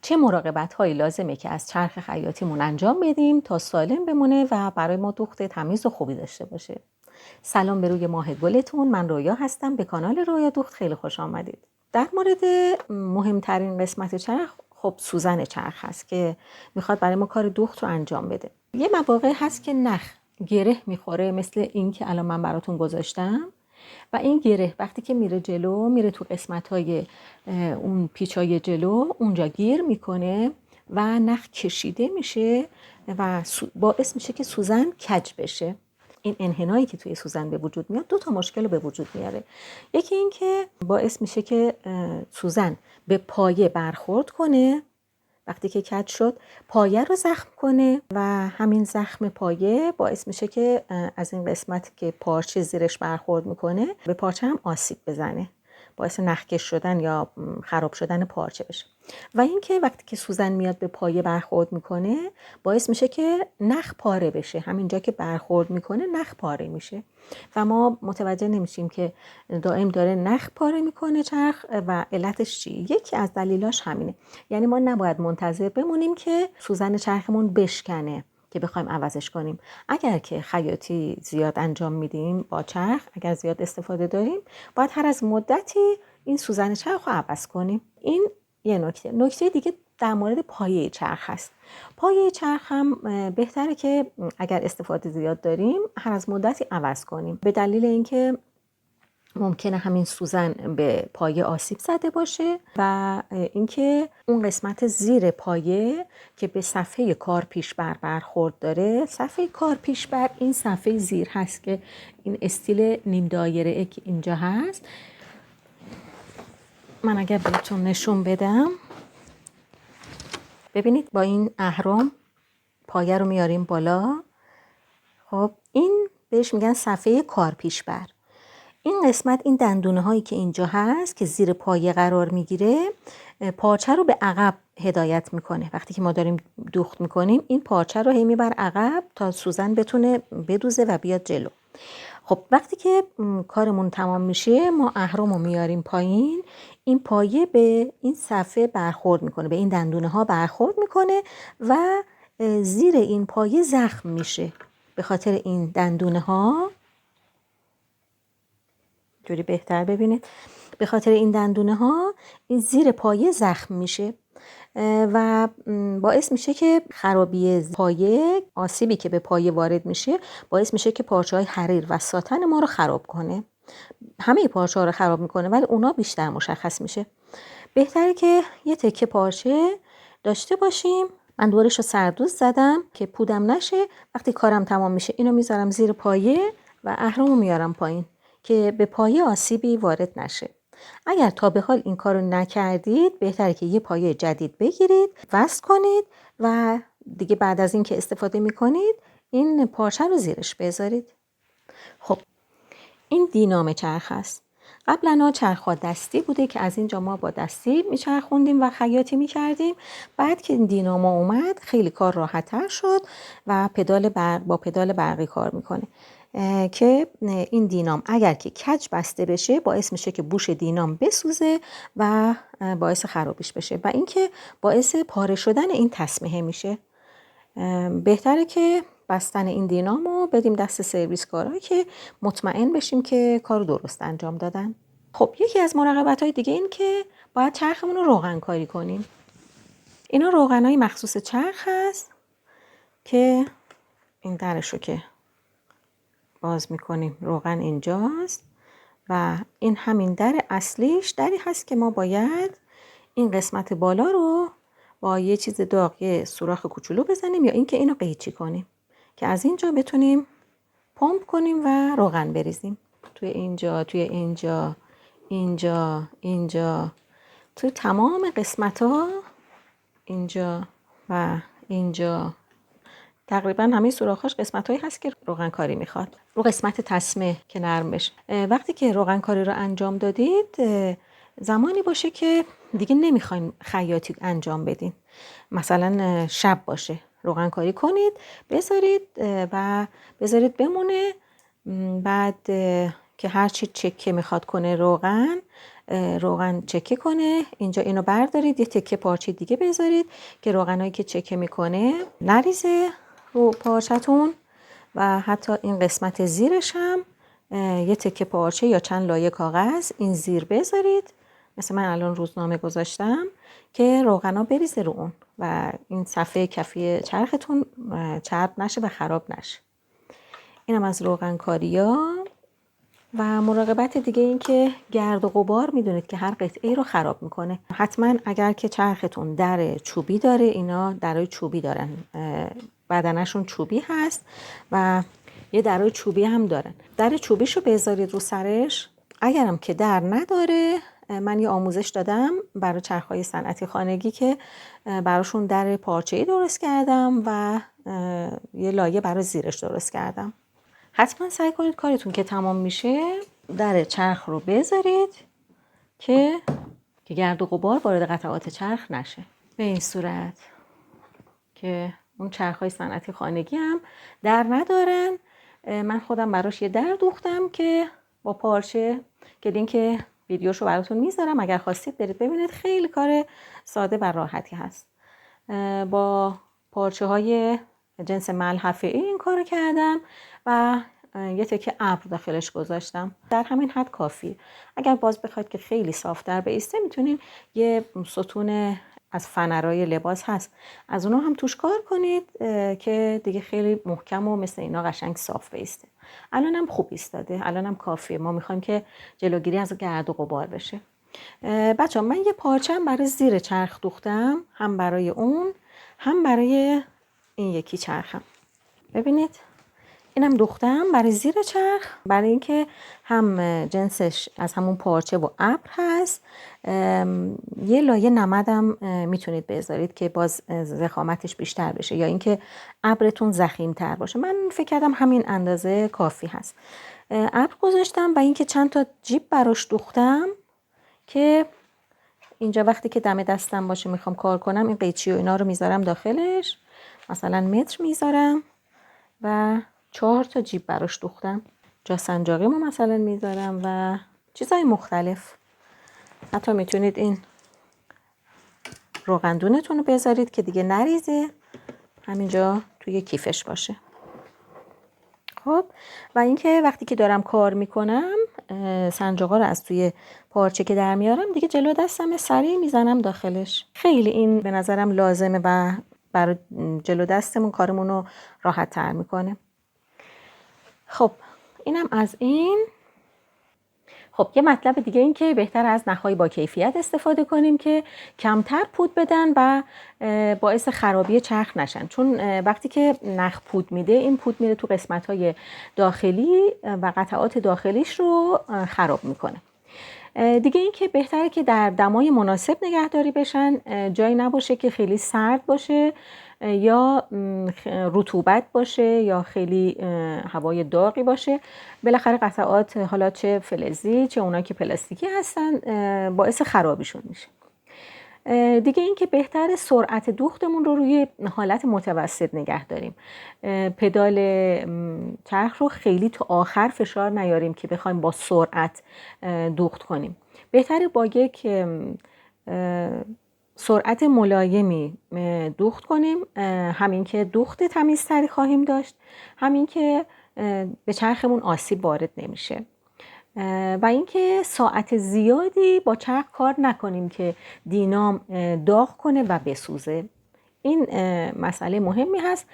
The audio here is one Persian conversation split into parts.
چه مراقبت هایی لازمه که از چرخ خیاطیمون انجام بدیم تا سالم بمونه و برای ما دوخت تمیز و خوبی داشته باشه. سلام به روی ماه گلتون، من رویا هستم. به کانال رویا دوخت خیلی خوش آمدید. در مورد مهمترین قسمت چرخ خب سوزن چرخ هست که میخواد برای ما کار دوخت رو انجام بده. یه مواقع هست که نخ گره میخوره، مثل این که الان من براتون گذاشتم، و این گره وقتی که میره جلو، میره تو قسمت‌های اون پیچای جلو، اونجا گیر میکنه و نخ کشیده میشه و باعث میشه که سوزن کج بشه. این انحنایی که توی سوزن به وجود میاد 2 تا مشکل رو به وجود میاره. یکی این که باعث میشه که سوزن به پایه برخورد کنه، وقتی که کج شد پایه رو زخم کنه و همین زخم پایه باعث میشه که از این قسمت که پارچه زیرش برخورد میکنه به پارچه هم آسیب بزنه، باعث نخکش شدن یا خراب شدن پارچه بشه. و اینکه وقتی که سوزن میاد به پایه برخورد میکنه باعث میشه که نخ پاره بشه، همینجا که برخورد میکنه نخ پاره میشه و ما متوجه نمیشیم که دائم داره نخ پاره میکنه چرخ و علتش چی. یکی از دلیلاش همینه. یعنی ما نباید منتظر بمونیم که سوزن چرخمون بشکنه که بخوایم عوضش کنیم. اگر که خیاطی زیاد انجام میدیم با چرخ، اگر زیاد استفاده داریم، باید هر از مدتی این سوزن چرخ رو عوض کنیم. این یه نکته. نکته دیگه در مورد پایه چرخ هست. پایه چرخ هم بهتره که اگر استفاده زیاد داریم هر از مدتی عوض کنیم، به دلیل اینکه ممکنه همین سوزن به پایه آسیب زده باشه و اینکه اون قسمت زیر پایه که به صفحه کار پیشبر برخورد داره، صفحه کار پیشبر این صفحه زیر هست که این استیل نیم دایره که اینجا هست. من اگر بهتون نشون بدم، ببینید با این اهرم پایه رو میاریم بالا. خب این بهش میگن صفحه کار پیشبر. این قسمت، این دندونه هایی که اینجا هست که زیر پایه قرار میگیره، پارچه رو به عقب هدایت میکنه. وقتی که ما داریم دوخت میکنیم این پارچه رو هی میبر عقب تا سوزن بتونه بدوزه و بیاد جلو. خب وقتی که کارمون تمام میشه ما اهرم رو میاریم پایین، این پایه به این صفحه برخورد میکنه، به این دندونه ها برخورد میکنه و زیر این پایه زخم میشه. به خاطر این دندونه ها، جوری بهتر ببینید، به خاطر این دندونه ها این زیر پایه زخم میشه و باعث میشه که خرابی پایه، آسیبی که به پایه وارد میشه باعث میشه که پارچه های حریر و ساتن ما رو خراب کنه. همه پارچه ها رو خراب میکنه ولی اونا بیشتر مشخص میشه. بهتره که یه تکه پارچه داشته باشیم. من دورش رو سردوز زدم که پودم نشه. وقتی کارم تمام میشه اینو میذارم زیر پایه و اهرمو میارم پایین که به پایه آسیبی وارد نشه. اگر تا به حال این کارو نکردید بهتره که یه پایه جدید بگیرید، وصل کنید و دیگه بعد از این که استفاده میکنید این پارچه رو زیرش بذارید. خب این دینام چرخ است. قبلا چرخ‌ها دستی بوده که از اینجا ما با دستی میچرخوندیم و خیاطی میکردیم. بعد که این دیناما اومد خیلی کار راحت‌تر شد و با پدال برقی کار میکنه که این دینام اگر که کج بسته بشه باعث میشه که بوش دینام بسوزه و باعث خرابیش بشه و اینکه باعث پاره شدن این تسمه میشه. بهتره که بستن این دینامو بدیم دست سرویس کارا که مطمئن بشیم که کارو درست انجام دادن. خب یکی از مراقبت‌های دیگه این که باید چرخمون رو روغن کاری کنیم. اینا روغنای مخصوص چرخ هست که این درشو که باز میکنیم روغن اینجاست و این همین در اصلیش دری هست که ما باید این قسمت بالا رو با یه چیز داغ، یه سوراخ کوچولو بزنیم یا اینکه اینو قیچی کنیم که از اینجا بتونیم پمپ کنیم و روغن بریزیم توی اینجا، توی اینجا، اینجا، اینجا، توی تمام قسمت ها، اینجا و اینجا. تقریبا همه سوراخ‌هاش قسمت‌هایی هست که روغن کاری میخواد. رو قسمت تسمه که نرم بشه. وقتی که روغن کاری رو انجام دادید زمانی باشه که دیگه نمیخواین خیاطی انجام بدین. مثلا شب باشه روغن کاری کنید، بذارید و بذارید بمونه. بعد که هر چی چکه میخواد کنه روغن روغن چکه کنه. اینجا اینو بردارید، یه تکه پارچه دیگه بذارید که روغنایی که چکه میکنه نریزه رو پارچتون. و حتی این قسمت زیرش هم یه تکه پارچه یا چند لایه کاغذ این زیر بذارید، مثل من الان روزنامه گذاشتم، که روغنا بریزه رو اون و این صفحه کفی چرختون چرب نشه و خراب نشه. اینم از روغن کاریا. و مراقبت دیگه این که گرد و غبار میدونید که هر قطعه رو خراب میکنه. حتما اگر که چرختون در چوبی داره، اینا درای چوبی دارن، بدنشون چوبی هست و یه درای چوبی هم دارن. در چوبیشو بذارید رو سرش. اگرم که در نداره، من یه آموزش دادم برای چرخهای صنعتی خانگی که براشون در پارچه‌ای درست کردم و یه لایه برای زیرش درست کردم. حتما سعی کنید کارتون که تمام میشه در چرخ رو بذارید که گرد و غبار وارد قطعات چرخ نشه. به این صورت که اون چرخ‌های صنعتی خانگی هم در ندارن. من خودم براش یه در دوختم که با پارچه، که لینک ویدیوشو براتون میذارم اگر خواستید برید ببینید. خیلی کار ساده و راحتی هست. با پارچه های جنس ملحفه این کارو کردم و یه تکه ابر داخلش گذاشتم. در همین حد کافیه. اگر باز بخواید که خیلی صافتر بایسته، میتونین یه ستون از فنرای لباس هست، از اونها هم توش کار کنید که دیگه خیلی محکم و مثل اینا قشنگ صاف بایسته. الان هم خوب ایستاده، الان هم کافیه. ما میخوایم که جلوگیری از گرد و غبار بشه. بچه‌ها من یه پارچه هم برای زیر چرخ دوختم، هم برای اون هم برای این یکی چرخم. ببینید اینم دوختم برای زیر چرخ، برای اینکه هم جنسش از همون پارچه و ابر هست. یه لایه نمدم میتونید بذارید که باز ضخامتش بیشتر بشه، یا اینکه ابرتون ضخیم‌تر باشه. من فکر کردم همین اندازه کافی هست. ابر گذاشتم و اینکه چند تا جیب براش دوختم که اینجا وقتی که دم دستم باشه میخوام کار کنم، این قیچی و اینا رو میذارم داخلش، مثلا متر میذارم و 4 تا جیب براش دوختم. جا سنجاقیمو مثلا میذارم و چیزای مختلف. حتی میتونید این روغندونتون رو بذارید که دیگه نریزه، همینجا توی کیفش باشه. خب و اینکه وقتی که دارم کار میکنم سنجاقا رو از توی پارچه که در میارم، دیگه جلو دستم سریع میزنم داخلش. خیلی این به نظرم لازمه و برای جلو دستمون کارمون رو راحت تر میکنه. خب اینم از این. خب یه مطلب دیگه این که بهتر از نخهای با کیفیت استفاده کنیم که کمتر پود بدن و باعث خرابی چرخ نشن، چون وقتی که نخ پود میده، این پود میره تو قسمت‌های داخلی و قطعات داخلیش رو خراب میکنه. دیگه این که بهتره که در دمای مناسب نگهداری بشن، جایی نباشه که خیلی سرد باشه یا رطوبت باشه یا خیلی هوای داغی باشه. بالاخره قطعات، حالا چه فلزی چه اونا که پلاستیکی هستن، باعث خرابیشون میشه. دیگه این که بهتره سرعت دوختمون رو روی حالت متوسط نگه داریم. پدال چرخ رو خیلی تا آخر فشار نیاریم که بخوایم با سرعت دوخت کنیم. بهتره با یک سرعت ملایمی دوخت کنیم، همین که دوخت تمیزتری خواهیم داشت، همین که به چرخمون آسیب وارد نمیشه. و اینکه ساعت زیادی با چرخ کار نکنیم که دینام داغ کنه و بسوزه. این مسئله مهمی هست.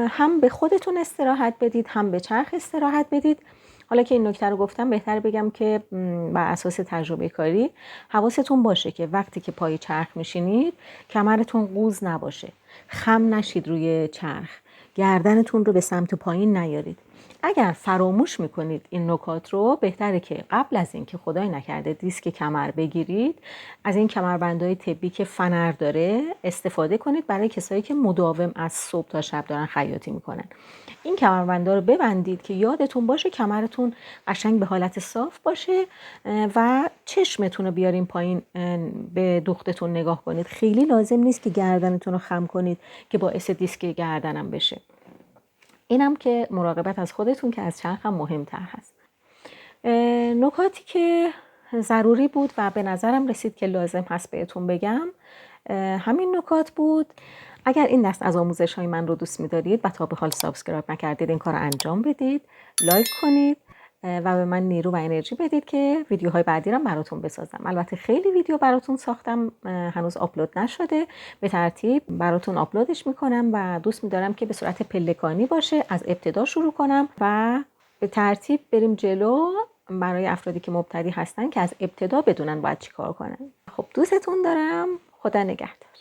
هم به خودتون استراحت بدید، هم به چرخ استراحت بدید. حالا که این نکته رو گفتم، بهتر بگم که بر اساس تجربه کاری حواستون باشه که وقتی که پای چرخ میشینید کمرتون قوز نباشه، خم نشید روی چرخ، گردنتون رو به سمت پایین نیارید. اگر فراموش میکنید این نکات رو، بهتره که قبل از اینکه خدای نکرده دیسک کمر بگیرید، از این کمربندهای طبی که فنر داره استفاده کنید برای کسایی که مداوم از صبح تا شب دارن خیاطی میکنن. این کمربندها رو ببندید که یادتون باشه کمرتون قشنگ به حالت صاف باشه و چشمتون رو بیارین پایین، به دوختتون نگاه کنید. خیلی لازم نیست که گردنتون رو خم کنید که باعث دیسک گردنم بشه. اینم که مراقبت از خودتون که از چرخ هم مهمتر هست. نکاتی که ضروری بود و به نظرم رسید که لازم هست بهتون بگم. همین نکات بود. اگر این دست از آموزش های من رو دوست می‌دارید و تا به حال سابسکرایب نکردید، این کار رو انجام بدید، لایک کنید و به من نیرو و انرژی بدید که ویدیوهای بعدی رو براتون بسازم. البته خیلی ویدیو براتون ساختم، هنوز آپلود نشده. به ترتیب براتون آپلودش میکنم و دوست می‌دارم که به صورت پلکانی باشه، از ابتدا شروع کنم و به ترتیب بریم جلو برای افرادی که مبتدی هستن که از ابتدا بدونن باید چی کار کنن. خب دوستتون دارم. خدا نگهدار.